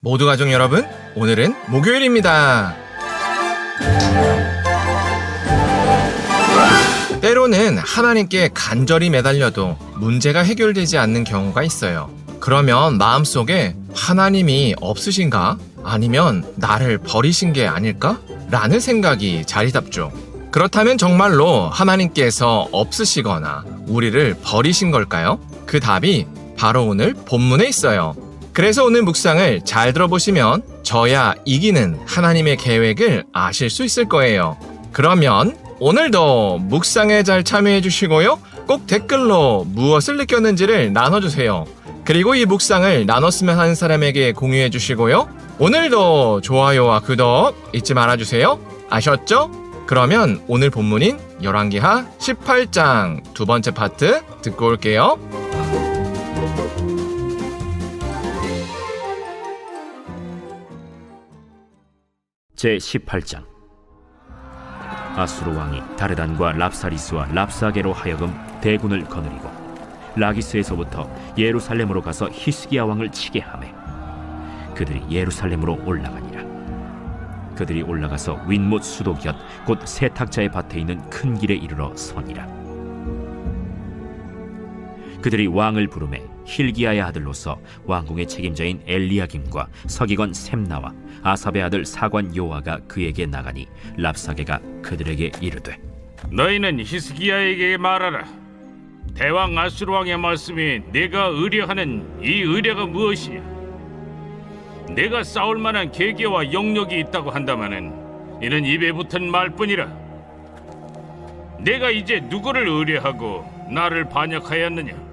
모두 가족 여러분, 오늘은 목요일입니다. 때로는 하나님께 간절히 매달려도 문제가 해결되지 않는 경우가 있어요. 그러면 마음속에 하나님이 없으신가? 아니면 나를 버리신 게 아닐까? 라는 생각이 자리 잡죠. 그렇다면 정말로 하나님께서 없으시거나 우리를 버리신 걸까요? 그 답이 바로 오늘 본문에 있어요. 그래서 오늘 묵상을 잘 들어보시면 저야 이기는 하나님의 계획을 아실 수 있을 거예요. 그러면 오늘도 묵상에 잘 참여해 주시고요. 꼭 댓글로 무엇을 느꼈는지를 나눠주세요. 그리고 이 묵상을 나눴으면 하는 사람에게 공유해 주시고요. 오늘도 좋아요와 구독 잊지 말아주세요. 아셨죠? 그러면 오늘 본문인 열왕기하 18장 두 번째 파트 듣고 올게요. 제18장. 아수르 왕이 다르단과 랍사리스와 랍사게로 하여금 대군을 거느리고 라기스에서부터 예루살렘으로 가서 히스기야 왕을 치게 하매 그들이 예루살렘으로 올라가니라. 그들이 올라가서 윗못 수도 곁 곧 세탁자의 밭에 있는 큰 길에 이르러 서니라. 그들이 왕을 부르매 힐기야의 아들로서 왕궁의 책임자인 엘리야김과 서기관 셈나와 아삽의 아들 사관 요아가 그에게 나가니 랍사게가 그들에게 이르되 너희는 히스기야에게 말하라. 대왕 아수르 왕의 말씀이 내가 의뢰하는 이 의뢰가 무엇이냐? 내가 싸울 만한 계계와 영역이 있다고 한다마는 이는 입에 붙은 말뿐이라. 내가 이제 누구를 의뢰하고 나를 반역하였느냐?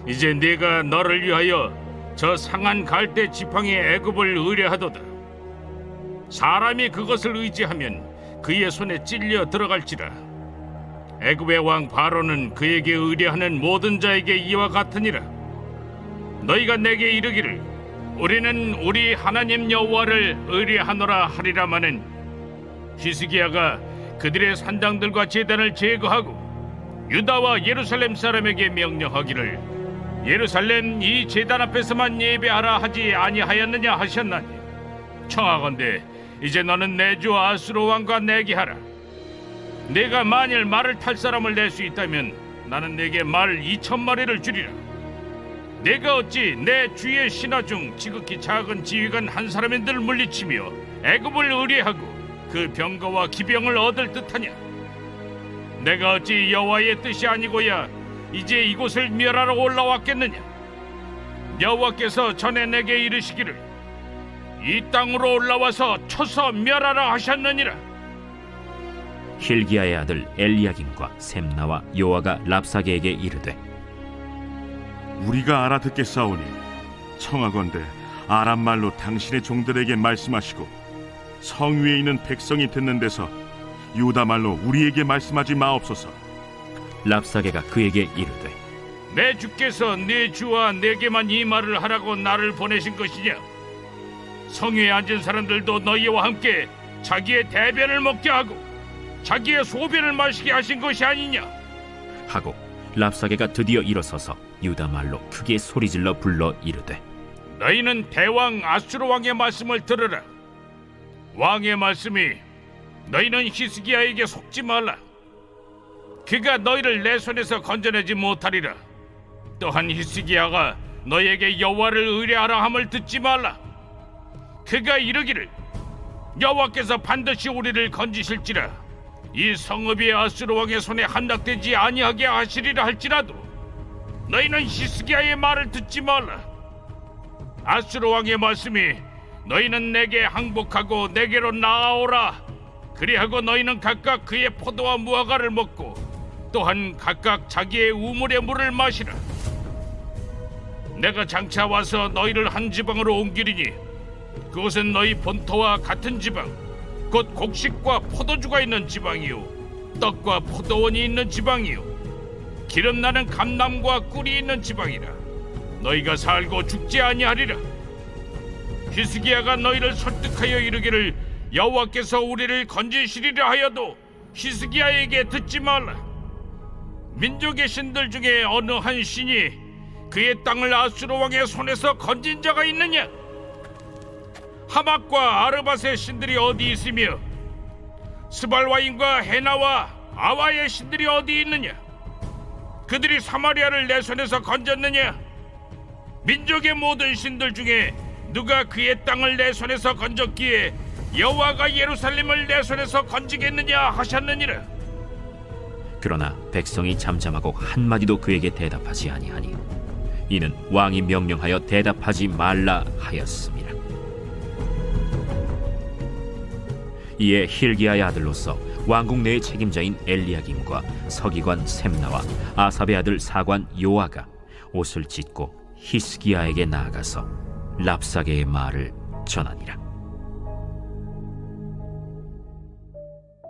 이제 내가 너를 위하여 저 상한 갈대 지팡이의 애굽을 의뢰하도다. 사람이 그것을 의지하면 그의 손에 찔려 들어갈지라. 애굽의 왕 바로는 그에게 의뢰하는 모든 자에게 이와 같으니라. 너희가 내게 이르기를 우리는 우리 하나님 여호와를 의뢰하노라 하리라마는 히스기야가 그들의 산당들과 제단을 제거하고 유다와 예루살렘 사람에게 명령하기를 예루살렘 이 제단 앞에서만 예배하라 하지 아니하였느냐 하셨나니 청하건대 이제 너는 내 주 아수르 왕과 내게 하라. 내가 만일 말을 탈 사람을 낼 수 있다면 나는 내게 말 2,000마리를 주리라. 내가 어찌 내 주의 신하 중 지극히 작은 지휘관 한 사람인들 물리치며 애굽을 의뢰하고 그 병거와 기병을 얻을 듯하냐? 내가 어찌 여호와의 뜻이 아니고야 이제 이곳을 멸하러 올라왔겠느냐? 여호와께서 전에 내게 이르시기를 이 땅으로 올라와서 쳐서 멸하라 하셨느니라. 힐기야의 아들 엘리야김과 셈나와 요아가 랍사게에게 이르되 우리가 알아듣겠사오니 청하건대 아람 말로 당신의 종들에게 말씀하시고 성 위에 있는 백성이 듣는 데서 유다 말로 우리에게 말씀하지 마옵소서. 랍사게가 그에게 이르되 내 주께서 네 주와 내게만 이 말을 하라고 나를 보내신 것이냐? 성위에 앉은 사람들도 너희와 함께 자기의 대변을 먹게 하고 자기의 소변을 마시게 하신 것이 아니냐? 하고 랍사게가 드디어 일어서서 유다 말로 크게 소리질러 불러 이르되 너희는 대왕 아수르 왕의 말씀을 들으라. 왕의 말씀이 너희는 히스기야에게 속지 말라. 그가 너희를 내 손에서 건져내지 못하리라. 또한 히스기야가 너희에게 여호와를 의뢰하라 함을 듣지 말라. 그가 이르기를 여호와께서 반드시 우리를 건지실지라 이 성읍이 아수르 왕의 손에 함락되지 아니하게 하시리라 할지라도 너희는 히스기야의 말을 듣지 말라. 아수르 왕의 말씀이 너희는 내게 항복하고 내게로 나아오라. 그리하고 너희는 각각 그의 포도와 무화과를 먹고 또한 각각 자기의 우물의 물을 마시라. 내가 장차 와서 너희를 한 지방으로 옮기리니 그것은 너희 본토와 같은 지방 곧 곡식과 포도주가 있는 지방이요 떡과 포도원이 있는 지방이요 기름 나는 감람과 꿀이 있는 지방이라. 너희가 살고 죽지 아니하리라. 히스기야가 너희를 설득하여 이르기를 여호와께서 우리를 건지시리라 하여도 히스기야에게 듣지 말라. 민족의 신들 중에 어느 한 신이 그의 땅을 아수르 왕의 손에서 건진 자가 있느냐? 하맛과 아르밧의 신들이 어디 있으며 스발와임과 헤나와 아와의 신들이 어디 있느냐? 그들이 사마리아를 내 손에서 건졌느냐? 민족의 모든 신들 중에 누가 그의 땅을 내 손에서 건졌기에 여호와가 예루살렘을 내 손에서 건지겠느냐 하셨느니라. 그러나 백성이 잠잠하고 한마디도 그에게 대답하지 아니하니 이는 왕이 명령하여 대답하지 말라 하였습니다. 이에 힐기야의 아들로서 왕궁 내의 책임자인 엘리야김과 서기관 셈나와 아삽의 아들 사관 요아가 옷을 찢고 히스기야에게 나아가서 랍사게의 말을 전하니라.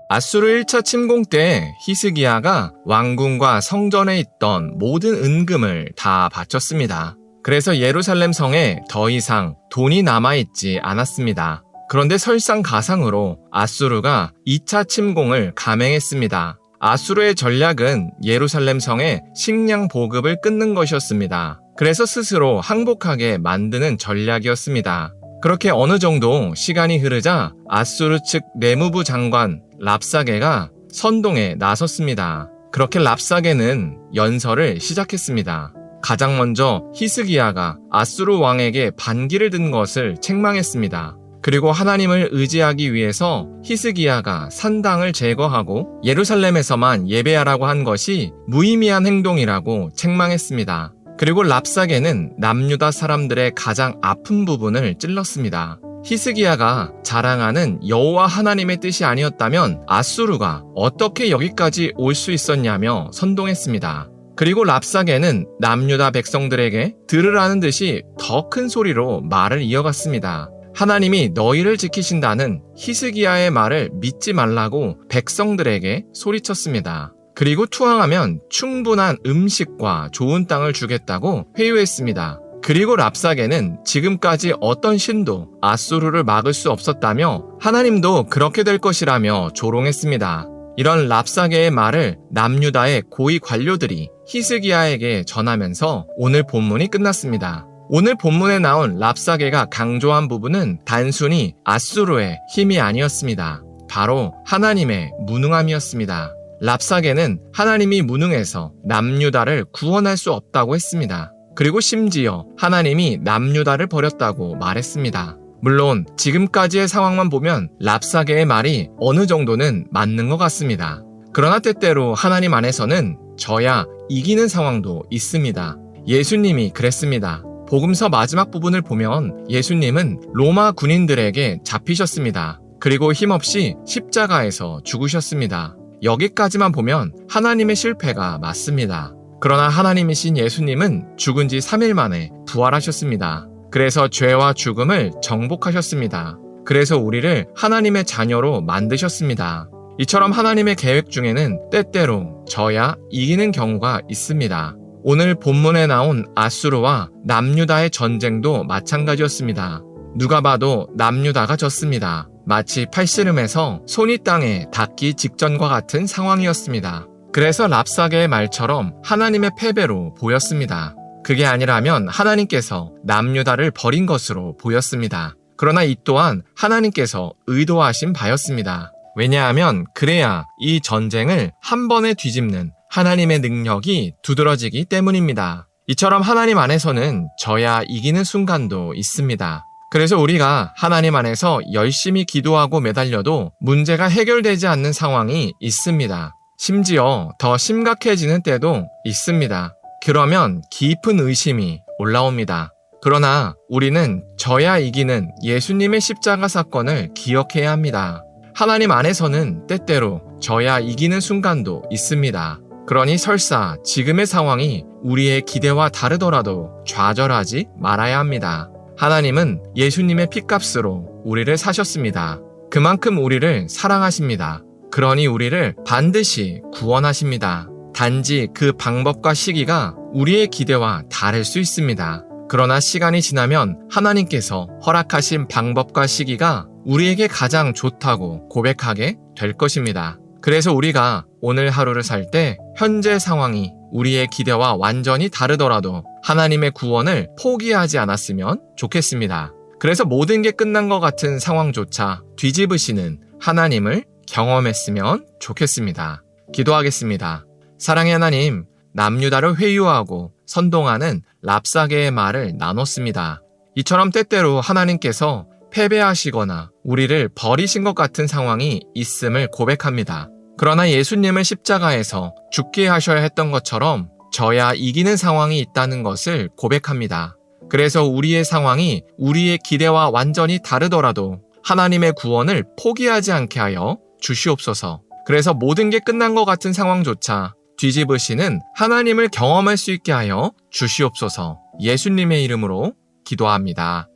아수르 1차 침공 때 히스기야가 왕궁과 성전에 있던 모든 은금을 다 바쳤습니다. 그래서 예루살렘 성에 더 이상 돈이 남아있지 않았습니다. 그런데 설상가상으로 아수르가 2차 침공을 감행했습니다. 아수르의 전략은 예루살렘 성의 식량 보급을 끊는 것이었습니다. 그래서 스스로 항복하게 만드는 전략이었습니다. 그렇게 어느 정도 시간이 흐르자 아수르 측 내무부 장관 랍사게가 선동에 나섰습니다. 그렇게 랍사게는 연설을 시작했습니다. 가장 먼저 히스기야가 아수르 왕에게 반기를 든 것을 책망했습니다. 그리고 하나님을 의지하기 위해서 히스기야가 산당을 제거하고 예루살렘에서만 예배하라고 한 것이 무의미한 행동이라고 책망했습니다. 그리고 랍사게는 남유다 사람들의 가장 아픈 부분을 찔렀습니다. 히스기야가 자랑하는 여호와 하나님의 뜻이 아니었다면 아수르가 어떻게 여기까지 올 수 있었냐며 선동했습니다. 그리고 랍사게는 남유다 백성들에게 들으라는 듯이 더 큰 소리로 말을 이어갔습니다. 하나님이 너희를 지키신다는 히스기야의 말을 믿지 말라고 백성들에게 소리쳤습니다. 그리고 투항하면 충분한 음식과 좋은 땅을 주겠다고 회유했습니다. 그리고 랍사게는 지금까지 어떤 신도 아수르를 막을 수 없었다며 하나님도 그렇게 될 것이라며 조롱했습니다. 이런 랍사게의 말을 남유다의 고위 관료들이 히스기야에게 전하면서 오늘 본문이 끝났습니다. 오늘 본문에 나온 랍사게가 강조한 부분은 단순히 아수르의 힘이 아니었습니다. 바로 하나님의 무능함이었습니다. 랍사게는 하나님이 무능해서 남유다를 구원할 수 없다고 했습니다. 그리고 심지어 하나님이 남유다를 버렸다고 말했습니다. 물론 지금까지의 상황만 보면 랍사게의 말이 어느 정도는 맞는 것 같습니다. 그러나 때때로 하나님 안에서는 져야 이기는 상황도 있습니다. 예수님이 그랬습니다. 복음서 마지막 부분을 보면 예수님은 로마 군인들에게 잡히셨습니다. 그리고 힘없이 십자가에서 죽으셨습니다. 여기까지만 보면 하나님의 실패가 맞습니다. 그러나 하나님이신 예수님은 죽은 지 3일 만에 부활하셨습니다. 그래서 죄와 죽음을 정복하셨습니다. 그래서 우리를 하나님의 자녀로 만드셨습니다. 이처럼 하나님의 계획 중에는 때때로 져야 이기는 경우가 있습니다. 오늘 본문에 나온 아수르와 남유다의 전쟁도 마찬가지였습니다. 누가 봐도 남유다가 졌습니다. 마치 팔씨름에서 손이 땅에 닿기 직전과 같은 상황이었습니다. 그래서 랍사게의 말처럼 하나님의 패배로 보였습니다. 그게 아니라면 하나님께서 남유다를 버린 것으로 보였습니다. 그러나 이 또한 하나님께서 의도하신 바였습니다. 왜냐하면 그래야 이 전쟁을 한 번에 뒤집는 하나님의 능력이 두드러지기 때문입니다. 이처럼 하나님 안에서는 져야 이기는 순간도 있습니다. 그래서 우리가 하나님 안에서 열심히 기도하고 매달려도 문제가 해결되지 않는 상황이 있습니다. 심지어 더 심각해지는 때도 있습니다. 그러면 깊은 의심이 올라옵니다. 그러나 우리는 져야 이기는 예수님의 십자가 사건을 기억해야 합니다. 하나님 안에서는 때때로 져야 이기는 순간도 있습니다. 그러니 설사 지금의 상황이 우리의 기대와 다르더라도 좌절하지 말아야 합니다. 하나님은 예수님의 핏값으로 우리를 사셨습니다. 그만큼 우리를 사랑하십니다. 그러니 우리를 반드시 구원하십니다. 단지 그 방법과 시기가 우리의 기대와 다를 수 있습니다. 그러나 시간이 지나면 하나님께서 허락하신 방법과 시기가 우리에게 가장 좋다고 고백하게 될 것입니다. 그래서 우리가 오늘 하루를 살 때 현재 상황이 우리의 기대와 완전히 다르더라도 하나님의 구원을 포기하지 않았으면 좋겠습니다. 그래서 모든 게 끝난 것 같은 상황조차 뒤집으시는 하나님을 경험했으면 좋겠습니다. 기도하겠습니다. 사랑의 하나님, 남유다를 회유하고 선동하는 랍사게의 말을 나눴습니다. 이처럼 때때로 하나님께서 패배하시거나 우리를 버리신 것 같은 상황이 있음을 고백합니다. 그러나 예수님을 십자가에서 죽게 하셔야 했던 것처럼 저야 이기는 상황이 있다는 것을 고백합니다. 그래서 우리의 상황이 우리의 기대와 완전히 다르더라도 하나님의 구원을 포기하지 않게 하여 주시옵소서. 그래서 모든 게 끝난 것 같은 상황조차 뒤집으시는 하나님을 경험할 수 있게 하여 주시옵소서. 예수님의 이름으로 기도합니다.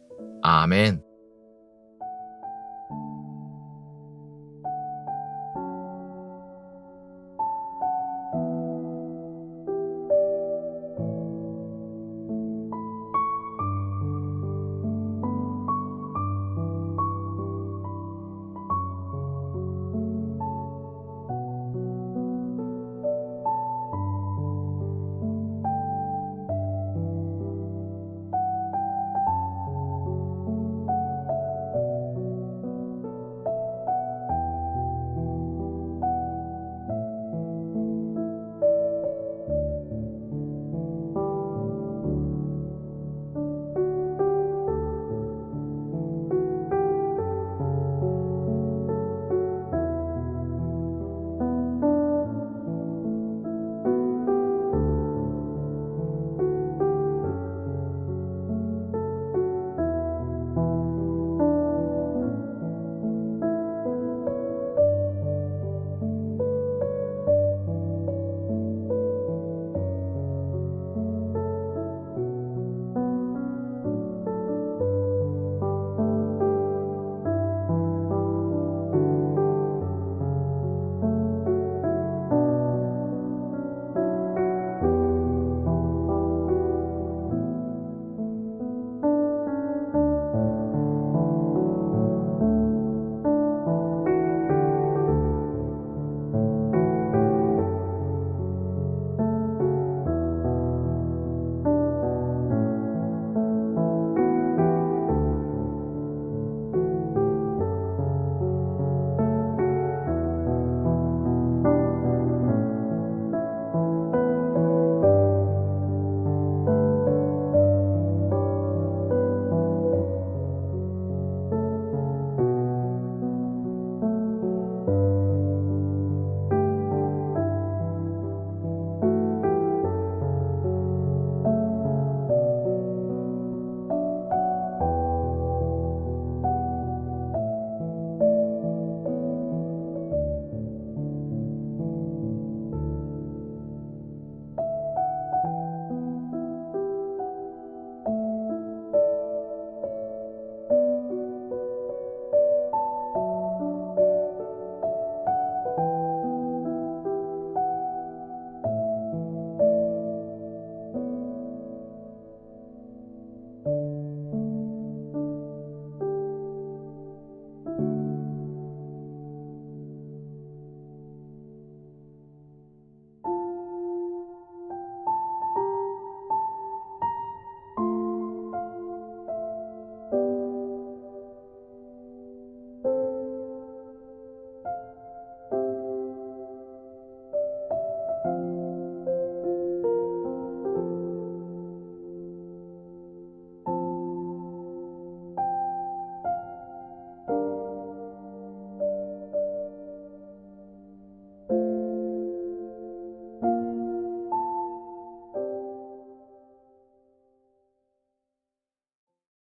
아멘.